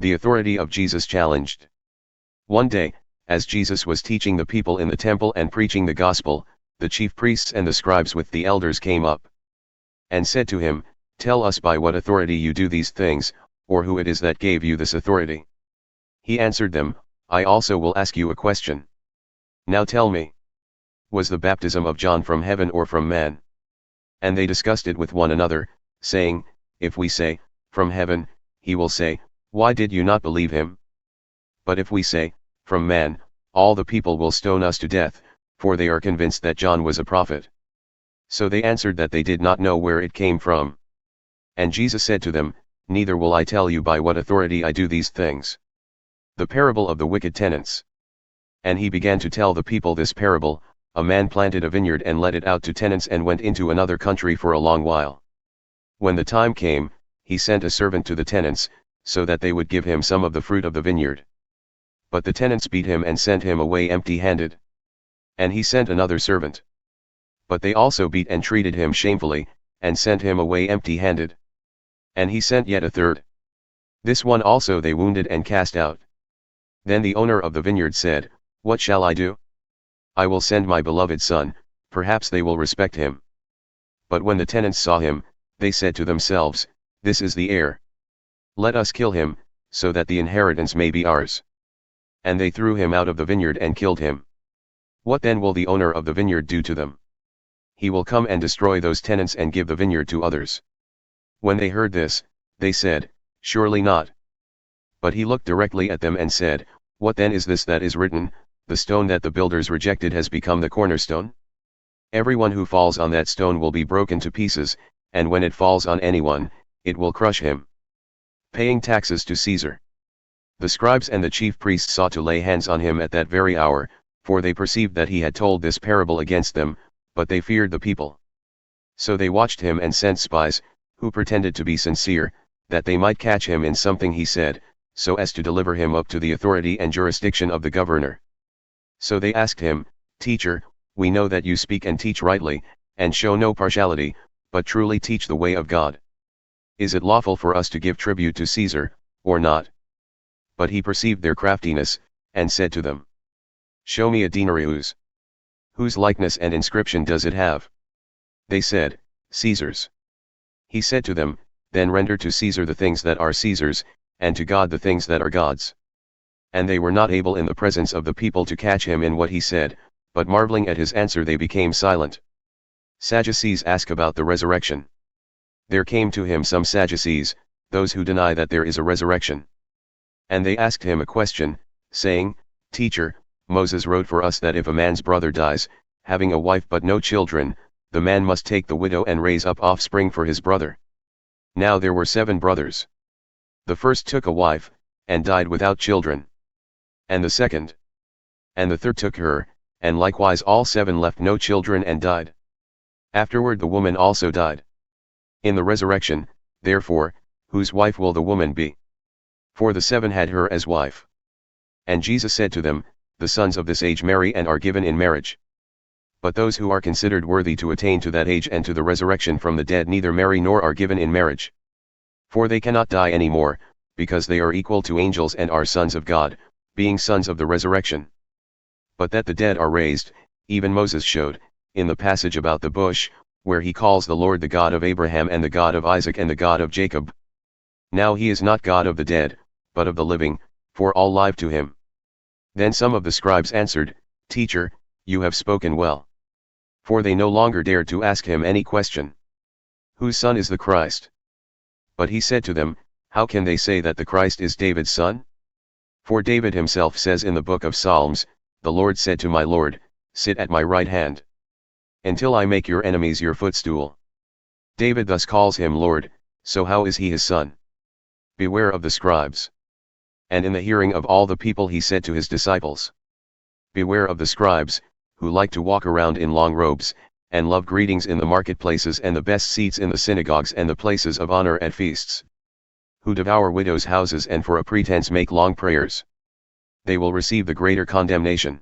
The authority of Jesus challenged. One day, as Jesus was teaching the people in the temple and preaching the gospel, the chief priests and the scribes with the elders came up and said to him, "Tell us by what authority you do these things, or who it is that gave you this authority." He answered them, "I also will ask you a question. Now tell me, was the baptism of John from heaven or from man?" And they discussed it with one another, saying, "If we say, from heaven, he will say, why did you not believe him? But if we say, from man, all the people will stone us to death, for they are convinced that John was a prophet." So they answered that they did not know where it came from. And Jesus said to them, "Neither will I tell you by what authority I do these things." The parable of the wicked tenants. And he began to tell the people this parable: a man planted a vineyard and let it out to tenants and went into another country for a long while. When the time came, he sent a servant to the tenants, so that they would give him some of the fruit of the vineyard. But the tenants beat him and sent him away empty-handed. And he sent another servant. But they also beat and treated him shamefully, and sent him away empty-handed. And he sent yet a third. This one also they wounded and cast out. Then the owner of the vineyard said, "What shall I do? I will send my beloved son, perhaps they will respect him." But when the tenants saw him, they said to themselves, "This is the heir. Let us kill him, so that the inheritance may be ours." And they threw him out of the vineyard and killed him. What then will the owner of the vineyard do to them? He will come and destroy those tenants and give the vineyard to others. When they heard this, they said, "Surely not." But he looked directly at them and said, "What then is this that is written, the stone that the builders rejected has become the cornerstone? Everyone who falls on that stone will be broken to pieces, and when it falls on anyone, it will crush him." Paying taxes to Caesar. The scribes and the chief priests sought to lay hands on him at that very hour, for they perceived that he had told this parable against them, but they feared the people. So they watched him and sent spies, who pretended to be sincere, that they might catch him in something he said, so as to deliver him up to the authority and jurisdiction of the governor. So they asked him, "Teacher, we know that you speak and teach rightly, and show no partiality, but truly teach the way of God. Is it lawful for us to give tribute to Caesar, or not?" But he perceived their craftiness, and said to them, "Show me a denarius. Whose likeness and inscription does it have?" They said, "Caesar's." He said to them, "Then render to Caesar the things that are Caesar's, and to God the things that are God's." And they were not able in the presence of the people to catch him in what he said, but marveling at his answer they became silent. Sadducees ask about the resurrection. There came to him some Sadducees, those who deny that there is a resurrection. And they asked him a question, saying, "Teacher, Moses wrote for us that if a man's brother dies, having a wife but no children, the man must take the widow and raise up offspring for his brother. Now there were 7 brothers. The first took a wife, and died without children. And the second. And the third took her, and likewise all 7 left no children and died. Afterward the woman also died. In the resurrection, therefore, whose wife will the woman be? For the 7 had her as wife." And Jesus said to them, "The sons of this age marry and are given in marriage. But those who are considered worthy to attain to that age and to the resurrection from the dead neither marry nor are given in marriage. For they cannot die any more, because they are equal to angels and are sons of God, being sons of the resurrection. But that the dead are raised, even Moses showed, in the passage about the bush, where he calls the Lord the God of Abraham and the God of Isaac and the God of Jacob. Now he is not God of the dead, but of the living, for all live to him." Then some of the scribes answered, "Teacher, you have spoken well." For they no longer dared to ask him any question. "Whose son is the Christ?" But he said to them, "How can they say that the Christ is David's son? For David himself says in the book of Psalms, 'The Lord said to my Lord, sit at my right hand, until I make your enemies your footstool.' David thus calls him Lord, so how is he his son? Beware of the scribes." And in the hearing of all the people he said to his disciples, "Beware of the scribes, who like to walk around in long robes, and love greetings in the marketplaces and the best seats in the synagogues and the places of honor at feasts, who devour widows' houses and for a pretense make long prayers. They will receive the greater condemnation.